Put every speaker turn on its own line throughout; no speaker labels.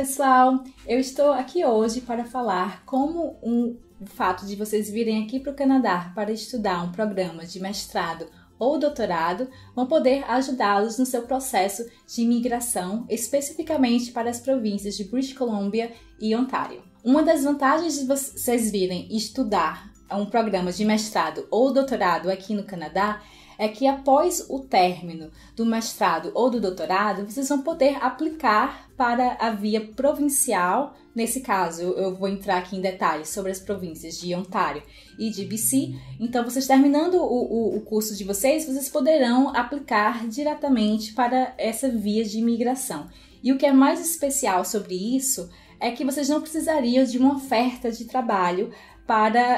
pessoal! Eu estou aqui hoje para falar como o fato de vocês virem aqui para o Canadá para estudar um programa de mestrado ou doutorado vão poder ajudá-los no seu processo de imigração, especificamente para as províncias de British Columbia e Ontário. Uma das vantagens de vocês virem estudar um programa de mestrado ou doutorado aqui no Canadá é que após o término do mestrado ou do doutorado, vocês vão poder aplicar para a via provincial. Nesse caso, eu vou entrar aqui em detalhes sobre as províncias de Ontário e de BC. Então, vocês terminando o curso de vocês poderão aplicar diretamente para essa via de imigração. E o que é mais especial sobre isso é que vocês não precisariam de uma oferta de trabalho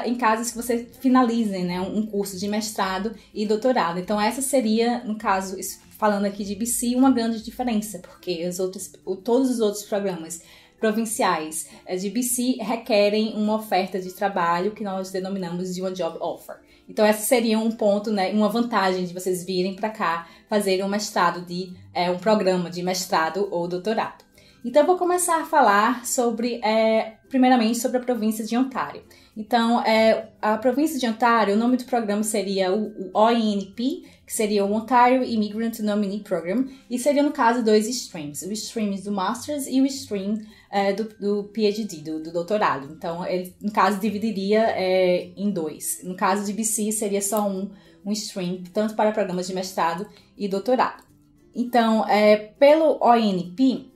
em casos que você finalizem, né, um curso de mestrado e doutorado. Então, essa seria, no caso, falando aqui de BC, uma grande diferença, porque todos os outros programas provinciais de BC requerem uma oferta de trabalho que nós denominamos de uma job offer. Então, esse seria um ponto, né, uma vantagem de vocês virem para cá fazerem um mestrado um programa de mestrado ou doutorado. Então, eu vou começar a falar primeiramente sobre a província de Ontário. Então, a província de Ontário, o nome do programa seria o OINP, que seria o Ontario Immigrant Nominee Program, e seria, no caso, dois streams. O stream do Masters e o stream do PhD, do doutorado. Então, ele, no caso, dividiria em dois. No caso de BC, seria só um stream, tanto para programas de mestrado e doutorado. Então, pelo OINP,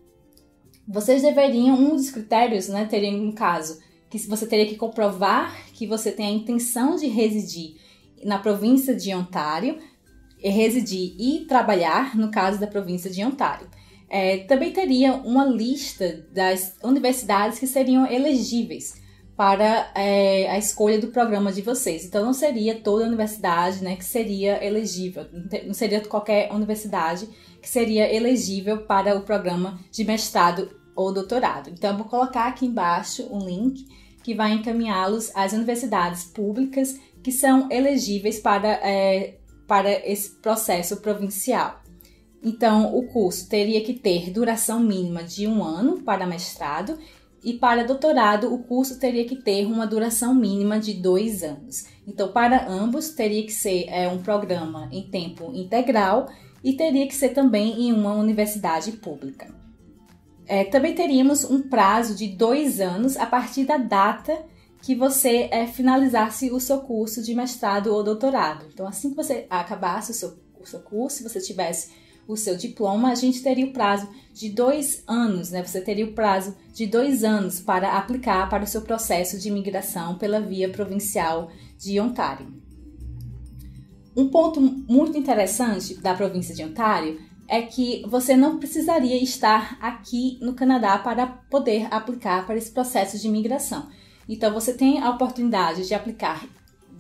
vocês deveriam, um dos critérios, né, teria um caso que você teria que comprovar que você tem a intenção de residir na província de Ontário, residir e trabalhar no caso da província de Ontário. Também teria uma lista das universidades que seriam elegíveis para a escolha do programa de vocês. Então, não seria toda universidade, né, que seria elegível, não seria qualquer universidade que seria elegível para o programa de mestrado ou doutorado. Então, eu vou colocar aqui embaixo um link que vai encaminhá-los às universidades públicas que são elegíveis para esse processo provincial. Então, o curso teria que ter duração mínima de 1 ano para mestrado e para doutorado o curso teria que ter uma duração mínima de 2 anos. Então, para ambos, teria que ser um programa em tempo integral e teria que ser também em uma universidade pública. Também teríamos um prazo de 2 anos a partir da data que você finalizasse o seu curso de mestrado ou doutorado. Então, assim que você acabasse o seu curso, se você tivesse o seu diploma, a gente teria o prazo de 2 anos, né? Você teria o prazo de 2 anos para aplicar para o seu processo de imigração pela via provincial de Ontário. Um ponto muito interessante da província de Ontário é que você não precisaria estar aqui no Canadá para poder aplicar para esse processo de imigração. Então, você tem a oportunidade de aplicar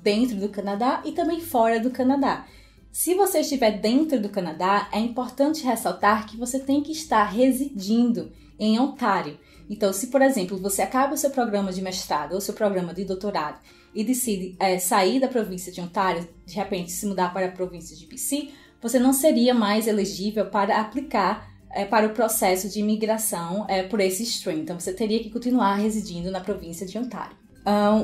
dentro do Canadá e também fora do Canadá. Se você estiver dentro do Canadá, é importante ressaltar que você tem que estar residindo em Ontário. Então, se, por exemplo, você acaba o seu programa de mestrado ou seu programa de doutorado e decide sair da província de Ontário, de repente se mudar para a província de BC, você não seria mais elegível para aplicar para o processo de imigração por esse stream. Então, você teria que continuar residindo na província de Ontário.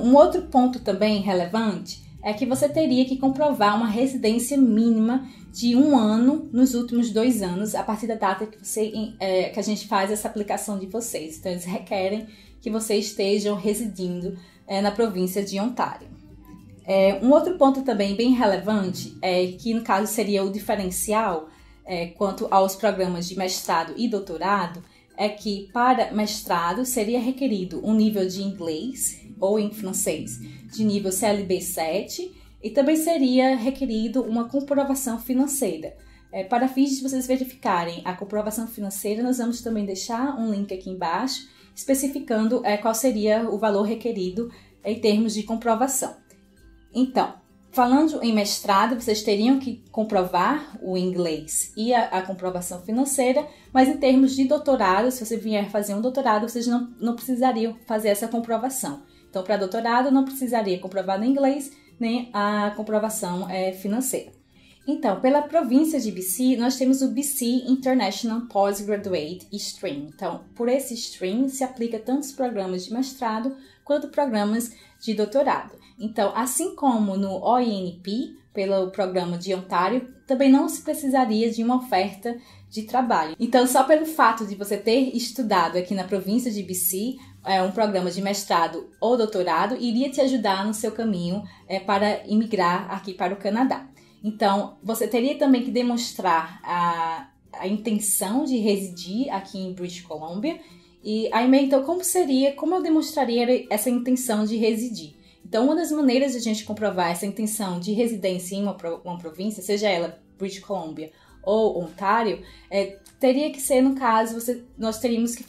Um outro ponto também relevante é que você teria que comprovar uma residência mínima de 1 ano nos últimos 2 anos, a partir da data que a gente faz essa aplicação de vocês. Então, eles requerem que vocês estejam residindo na província de Ontário. Um outro ponto também bem relevante, que no caso seria o diferencial quanto aos programas de mestrado e doutorado, é que para mestrado seria requerido um nível de inglês ou em francês de nível CLB 7 e também seria requerido uma comprovação financeira. Para fins de vocês verificarem a comprovação financeira, nós vamos também deixar um link aqui embaixo especificando qual seria o valor requerido em termos de comprovação. Então, falando em mestrado, vocês teriam que comprovar o inglês e a comprovação financeira, mas em termos de doutorado, se você vier fazer um doutorado, vocês não precisariam fazer essa comprovação. Então, para doutorado, não precisaria comprovar nem inglês, nem a comprovação financeira. Então, pela província de BC, nós temos o BC International Postgraduate Stream. Então, por esse stream se aplica tanto os programas de mestrado quanto programas de doutorado. Então, assim como no ONP, pelo programa de Ontário, também não se precisaria de uma oferta de trabalho. Então, só pelo fato de você ter estudado aqui na província de BC, um programa de mestrado ou doutorado, iria te ajudar no seu caminho para imigrar aqui para o Canadá. Então, você teria também que demonstrar a intenção de residir aqui em British Columbia. E aí, então, como eu demonstraria essa intenção de residir? Então, uma das maneiras de a gente comprovar essa intenção de residência em uma província, seja ela British Columbia ou Ontário, teria que ser, no caso, nós teríamos que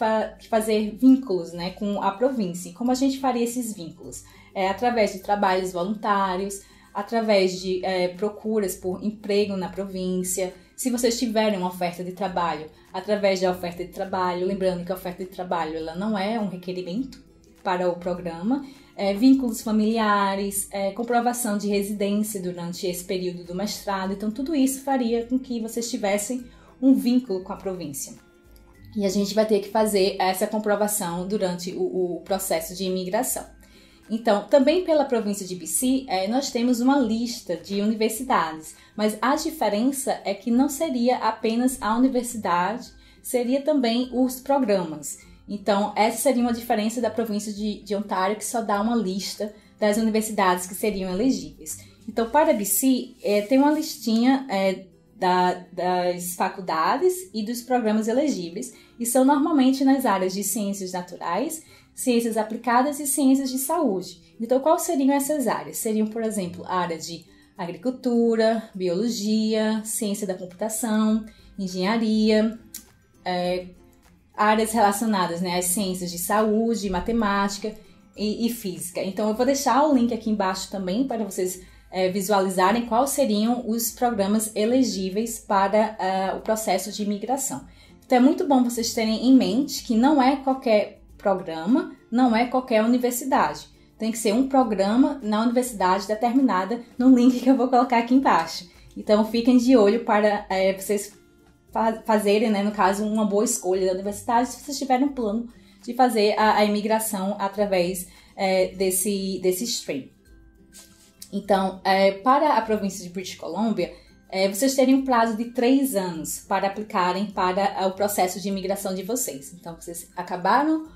fazer vínculos, né, com a província. E como a gente faria esses vínculos? Através de trabalhos voluntários, através de procuras por emprego na província, se vocês tiverem uma oferta de trabalho, através da oferta de trabalho, lembrando que a oferta de trabalho ela não é um requerimento para o programa, vínculos familiares, comprovação de residência durante esse período do mestrado, então tudo isso faria com que vocês tivessem um vínculo com a província. E a gente vai ter que fazer essa comprovação durante o processo de imigração. Então, também pela província de BC, nós temos uma lista de universidades, mas a diferença é que não seria apenas a universidade, seria também os programas. Então, essa seria uma diferença da província de Ontário, que só dá uma lista das universidades que seriam elegíveis. Então, para BC, tem uma listinha das faculdades e dos programas elegíveis, e são normalmente nas áreas de ciências naturais, ciências aplicadas e ciências de saúde. Então, quais seriam essas áreas? Seriam, por exemplo, a área de agricultura, biologia, ciência da computação, engenharia, áreas relacionadas, né, às ciências de saúde, matemática e física. Então, eu vou deixar o link aqui embaixo também para vocês visualizarem quais seriam os programas elegíveis para o processo de imigração. Então, é muito bom vocês terem em mente que não é qualquer programa, não é qualquer universidade. Tem que ser um programa na universidade determinada no link que eu vou colocar aqui embaixo. Então, fiquem de olho para vocês fazerem, né, no caso, uma boa escolha da universidade, se vocês tiverem um plano de fazer a imigração através desse stream. Então, para a província de British Columbia, vocês teriam um prazo de 3 anos para aplicarem para o processo de imigração de vocês. Então, vocês acabaram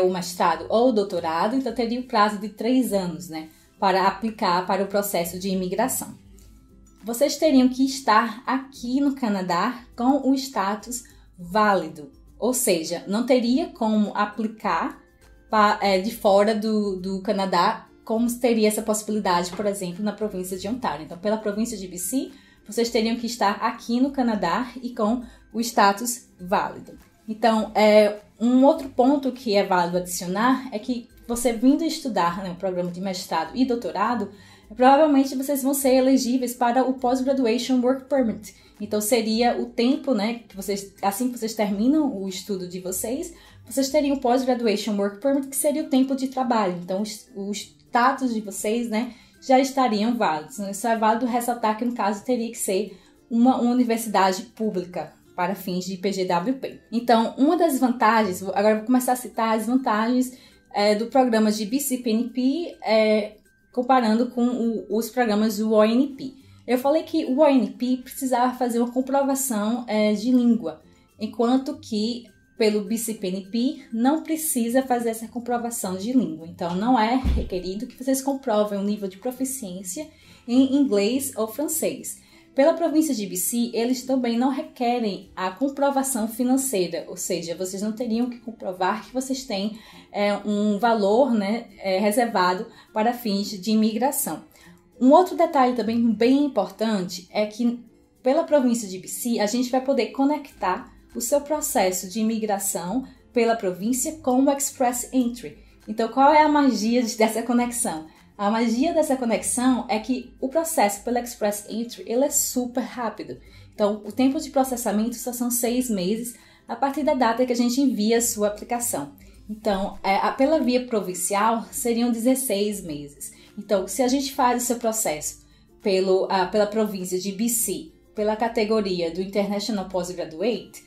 o mestrado ou o doutorado, então teria um prazo de 3 anos, né, para aplicar para o processo de imigração. Vocês teriam que estar aqui no Canadá com o status válido, ou seja, não teria como aplicar de fora do Canadá, como teria essa possibilidade, por exemplo, na província de Ontário. Então, pela província de BC, vocês teriam que estar aqui no Canadá e com o status válido. Então, um outro ponto que é válido adicionar é que você vindo estudar no programa de mestrado e doutorado, provavelmente vocês vão ser elegíveis para o Post-Graduation Work Permit. Então, seria o tempo, né, que assim que vocês terminam o estudo de vocês teriam o Post-Graduation Work Permit, que seria o tempo de trabalho. Então, o status de vocês, né, já estariam válidos. Isso é válido ressaltar que, no caso, teria que ser uma universidade pública para fins de PGWP. Então, uma das vantagens, agora eu vou começar a citar as vantagens do programa de BC-PNP comparando com os programas do ONP. Eu falei que o ONP precisava fazer uma comprovação de língua, enquanto que pelo BC-PNP não precisa fazer essa comprovação de língua. Então, não é requerido que vocês comprovem um nível de proficiência em inglês ou francês. Pela província de BC, eles também não requerem a comprovação financeira, ou seja, vocês não teriam que comprovar que vocês têm um valor, né, reservado para fins de imigração. Um outro detalhe também bem importante é que pela província de BC, a gente vai poder conectar o seu processo de imigração pela província com o Express Entry. Então, qual é a magia dessa conexão? A magia dessa conexão é que o processo pelo Express Entry ele é super rápido. Então, o tempo de processamento só são 6 meses a partir da data que a gente envia a sua aplicação. Então, pela via provincial, seriam 16 meses. Então, se a gente faz o seu processo pela província de BC, pela categoria do International Postgraduate,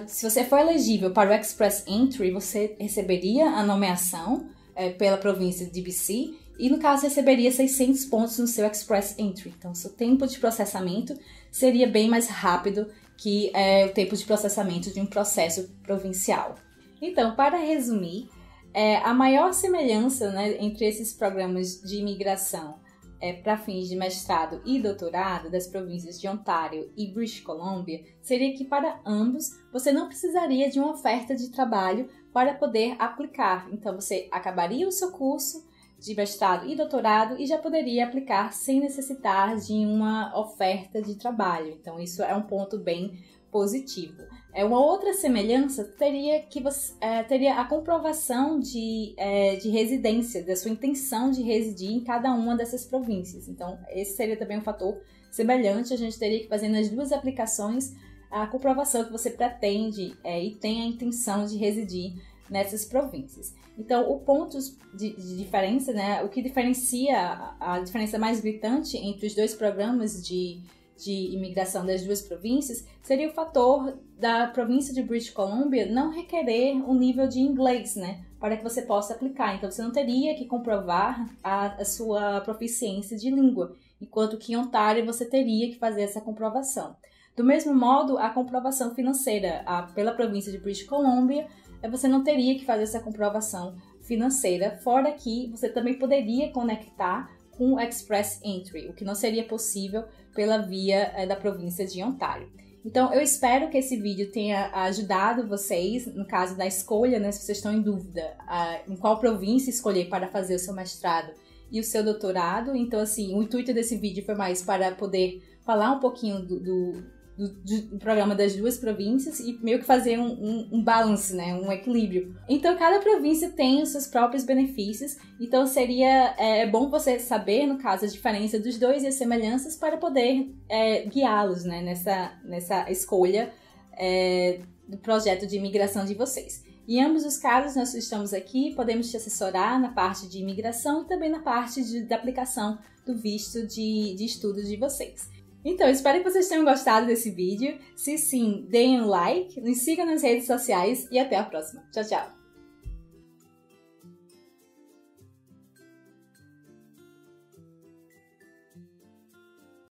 se você for elegível para o Express Entry, você receberia a nomeação pela província de BC e, no caso, receberia 600 pontos no seu Express Entry. Então, seu tempo de processamento seria bem mais rápido que o tempo de processamento de um processo provincial. Então, para resumir, a maior semelhança, né, entre esses programas de imigração para fins de mestrado e doutorado das províncias de Ontário e British Columbia seria que, para ambos, você não precisaria de uma oferta de trabalho para poder aplicar. Então, você acabaria o seu curso de mestrado e doutorado e já poderia aplicar sem necessitar de uma oferta de trabalho. Então, isso é um ponto bem positivo. Uma outra semelhança teria que você teria a comprovação de residência, da sua intenção de residir em cada uma dessas províncias. Então, esse seria também um fator semelhante. A gente teria que fazer nas duas aplicações a comprovação que você pretende e tem a intenção de residir nessas províncias. Então, o ponto de diferença, né, o que diferencia, a diferença mais gritante entre os dois programas de imigração das duas províncias seria o fator da província de British Columbia não requerer um nível de inglês, né, para que você possa aplicar. Então, você não teria que comprovar a sua proficiência de língua, enquanto que em Ontário você teria que fazer essa comprovação. Do mesmo modo, a comprovação financeira pela província de British Columbia, você não teria que fazer essa comprovação financeira, fora que você também poderia conectar com o Express Entry, o que não seria possível pela via da província de Ontário. Então, eu espero que esse vídeo tenha ajudado vocês, no caso da escolha, né, se vocês estão em dúvida em qual província escolher para fazer o seu mestrado e o seu doutorado. Então, assim, o intuito desse vídeo foi mais para poder falar um pouquinho do programa das duas províncias e meio que fazer um balance, né, um equilíbrio. Então, cada província tem os seus próprios benefícios, então seria bom você saber, no caso, a diferença dos dois e as semelhanças para poder guiá-los, né, nessa escolha do projeto de imigração de vocês. Em ambos os casos, nós estamos aqui, podemos te assessorar na parte de imigração e também na parte da aplicação do visto de estudo de vocês. Então, espero que vocês tenham gostado desse vídeo. Se sim, deem um like, nos sigam nas redes sociais e até a próxima. Tchau, tchau!